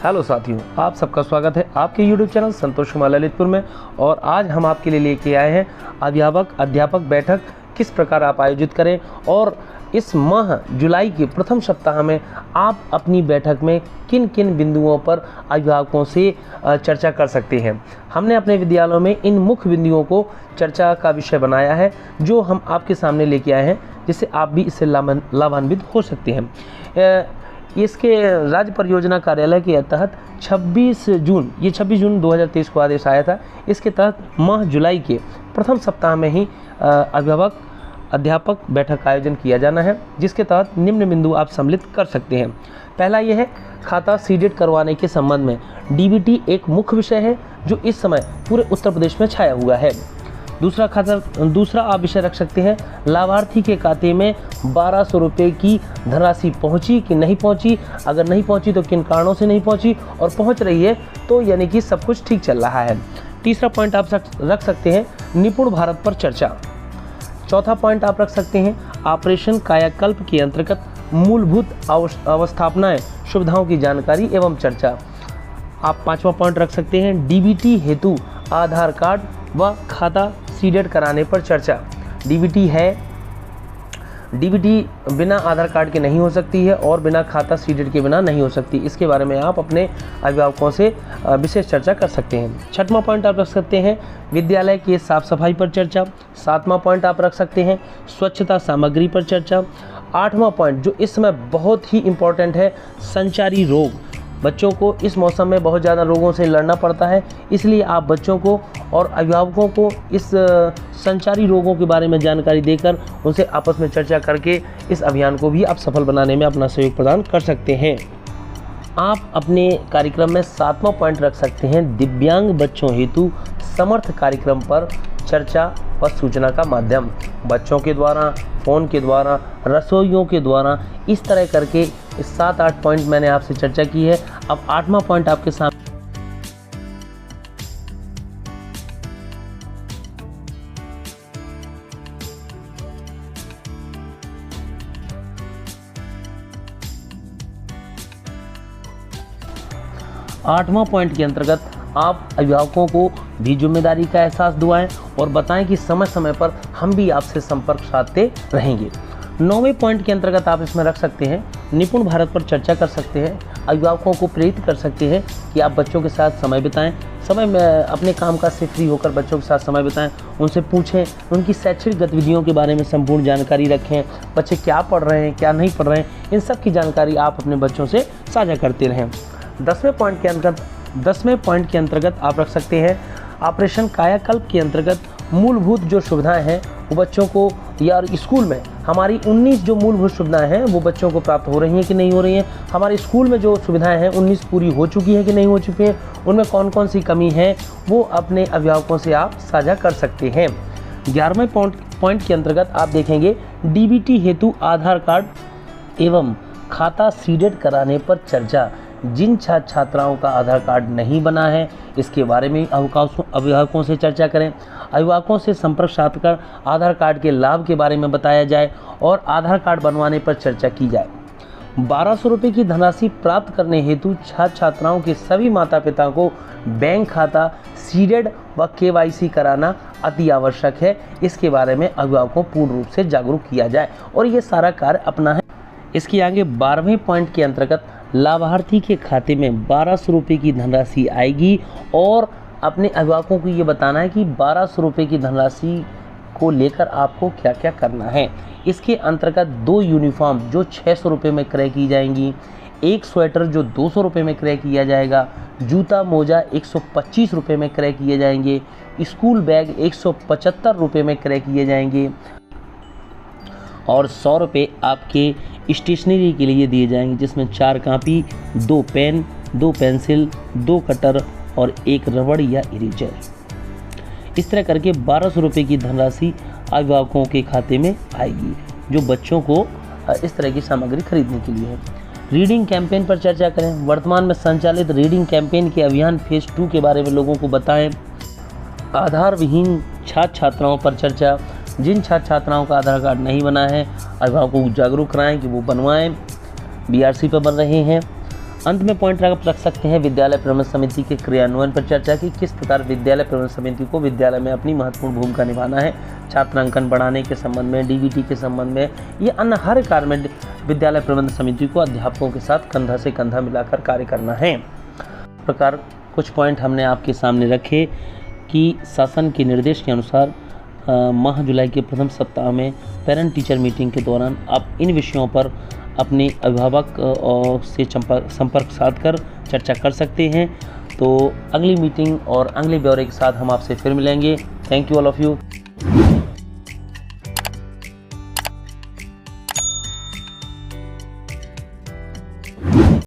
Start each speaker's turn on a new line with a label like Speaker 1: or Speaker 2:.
Speaker 1: Hello साथियों, आप सबका स्वागत है आपके YouTube चैनल संतोष कुमार ललितपुर में। और आज हम आपके लिए लेके आए हैं अध्यापक बैठक किस प्रकार आप आयोजित करें और इस माह जुलाई के प्रथम सप्ताह में आप अपनी बैठक में किन किन बिंदुओं पर अभिभावकों से चर्चा कर सकते हैं। हमने अपने विद्यालयों में इन मुख्य बिंदुओं को चर्चा का विषय बनाया है जो हम आपके सामने लेके आए हैं, जिससे आप भी इससे लाभान्वित हो सकते हैं। इसके राज्य परियोजना कार्यालय के तहत 26 जून 2023 को आदेश आया था। इसके तहत माह जुलाई के प्रथम सप्ताह में ही अध्यापक बैठक का आयोजन किया जाना है, जिसके तहत निम्न बिंदु आप सम्मिलित कर सकते हैं। पहला यह है, खाता सीडेड करवाने के संबंध में डीबीटी एक मुख्य विषय है जो इस समय पूरे उत्तर प्रदेश में छाया हुआ है। दूसरा आप विषय रख सकते हैं, लाभार्थी के खाते में 1200 रुपये की धनराशि पहुंची कि नहीं पहुंची, अगर नहीं पहुंची तो किन कारणों से नहीं पहुंची, और पहुंच रही है तो यानी कि सब कुछ ठीक चल रहा है। तीसरा पॉइंट आप रख सकते हैं, निपुण भारत पर चर्चा। चौथा पॉइंट आप रख सकते हैं, ऑपरेशन कायाकल्प के अंतर्गत मूलभूत अवस्थापनाएं सुविधाओं की जानकारी एवं चर्चा। आप पांचवा पॉइंट रख सकते हैं, डीबीटी हेतु आधार कार्ड व खाता सीडेड कराने पर चर्चा। डीबीटी बिना आधार कार्ड के नहीं हो सकती है और बिना खाता सीडेड के बिना नहीं हो सकती। इसके बारे में आप अपने अभिभावकों से विशेष चर्चा कर सकते हैं। छठवां पॉइंट आप रख सकते हैं, विद्यालय के साफ सफाई पर चर्चा। सातवां पॉइंट आप रख सकते हैं, स्वच्छता सामग्री पर चर्चा। आठवां पॉइंट जो इस समय बहुत ही इम्पोर्टेंट है, संचारी रोग। बच्चों को इस मौसम में बहुत ज़्यादा रोगों से लड़ना पड़ता है, इसलिए आप बच्चों को और अभिभावकों को इस संचारी रोगों के बारे में जानकारी देकर उनसे आपस में चर्चा करके इस अभियान को भी आप सफल बनाने में अपना सहयोग प्रदान कर सकते हैं। आप अपने कार्यक्रम में सातवां पॉइंट रख सकते हैं, दिव्यांग बच्चों हेतु समर्थ कार्यक्रम पर चर्चा व सूचना का माध्यम। बच्चों के द्वारा, फ़ोन के द्वारा, रसोइयों के द्वारा, इस तरह करके 7-8 पॉइंट मैंने आपसे चर्चा की है। अब 8वां पॉइंट आपके सामने आठवां पॉइंट के अंतर्गत आप अभिभावकों को भी जिम्मेदारी का एहसास दिलाएं और बताएं कि समय समय पर हम भी आपसे संपर्क साधते रहेंगे। 9वें पॉइंट के अंतर्गत आप इसमें रख सकते हैं, निपुण भारत पर चर्चा कर सकते हैं। अभिभावकों को प्रेरित कर सकते हैं कि आप बच्चों के साथ समय बिताएं, समय में अपने कामकाज से फ्री होकर बच्चों के साथ समय बिताएं, उनसे पूछें, उनकी शैक्षणिक गतिविधियों के बारे में संपूर्ण जानकारी रखें। बच्चे क्या पढ़ रहे हैं, क्या नहीं पढ़ रहे हैं, इन सब की जानकारी आप अपने बच्चों से साझा करते रहें। 10वें पॉइंट के अंतर्गत आप रख सकते हैं, ऑपरेशन कायाकल्प के अंतर्गत मूलभूत जो सुविधाएं हैं वो बच्चों को, या स्कूल में हमारी 19 जो मूलभूत सुविधाएं हैं वो बच्चों को प्राप्त हो रही हैं कि नहीं हो रही हैं। हमारे स्कूल में जो सुविधाएं हैं 19 पूरी हो चुकी हैं कि नहीं हो चुकी हैं, उनमें कौन कौन सी कमी है वो अपने अभिभावकों से आप साझा कर सकते हैं। 11वें पॉइंट के अंतर्गत आप देखेंगे, डीबीटी हेतु आधार कार्ड एवं खाता सीडेड कराने पर चर्चा। जिन छात्र छात्राओं का आधार कार्ड नहीं बना है, इसके बारे में अभिभावकों से चर्चा करें। अभिभावकों से संपर्क साधकर आधार कार्ड के लाभ के बारे में बताया जाए और आधार कार्ड बनवाने पर चर्चा की जाए। 1200 रुपये की धनराशि प्राप्त करने हेतु छात्र छात्राओं के सभी माता पिता को बैंक खाता सीडेड व केवाईसी कराना अति आवश्यक है। इसके बारे में अभिभावकों पूर्ण रूप से जागरूक किया जाए और ये सारा कार्य अपना है। इसके आगे 12वें पॉइंट के अंतर्गत लाभार्थी के खाते में 1200 रुपये की धनराशि आएगी और अपने अभिभावकों को ये बताना है कि 1200 रुपये की धनराशि को लेकर आपको क्या क्या करना है। इसके अंतर्गत 2 यूनिफॉर्म जो 600 रुपये में क्रय की जाएंगी, 1 स्वेटर जो 200 रुपये में क्रय किया जाएगा, जूता मोजा 125 रुपये में क्रय किए जाएंगे, स्कूल बैग 175 रुपये में क्रय किए जाएंगे और 100 रुपये आपके स्टेशनरी के लिए दिए जाएंगे, जिसमें 4 कापी, 2 पेन, 2 पेंसिल, 2 कटर और 1 रबड़ या इरेजर। इस तरह करके 1200 रुपये की धनराशि अभिभावकों के खाते में आएगी जो बच्चों को इस तरह की सामग्री खरीदने के लिए है। रीडिंग कैंपेन पर चर्चा करें। वर्तमान में संचालित रीडिंग कैंपेन के अभियान फेज़ 2 के बारे में लोगों को बताएं। आधार विहीन छात्र छात्राओं पर चर्चा। जिन छात्र छात्राओं का आधार कार्ड नहीं बना है, अभिभावकों को जागरूक कराएं कि वो बनवाएं, बीआरसी पर बन रहे हैं। अंत में पॉइंट आप रख सकते हैं विद्यालय प्रबंधन समिति के क्रियान्वयन पर चर्चा की, किस प्रकार विद्यालय प्रबंधन समिति को विद्यालय में अपनी महत्वपूर्ण भूमिका निभाना है, छात्रांकन बढ़ाने के संबंध में, डीबीटी के संबंध में, ये अन्य हर कार्य में विद्यालय प्रबंधन समिति को अध्यापकों के साथ कंधा से कंधा मिलाकर कार्य करना है। इस प्रकार कुछ पॉइंट हमने आपके सामने रखे कि शासन के निर्देश के अनुसार माह जुलाई के प्रथम सप्ताह में पेरेंट टीचर मीटिंग के दौरान आप इन विषयों पर अपने अभिभावक से संपर्क साधकर चर्चा कर सकते हैं। तो अगली मीटिंग और अगले ब्यौरे के साथ हम आपसे फिर मिलेंगे। Thank you all of you.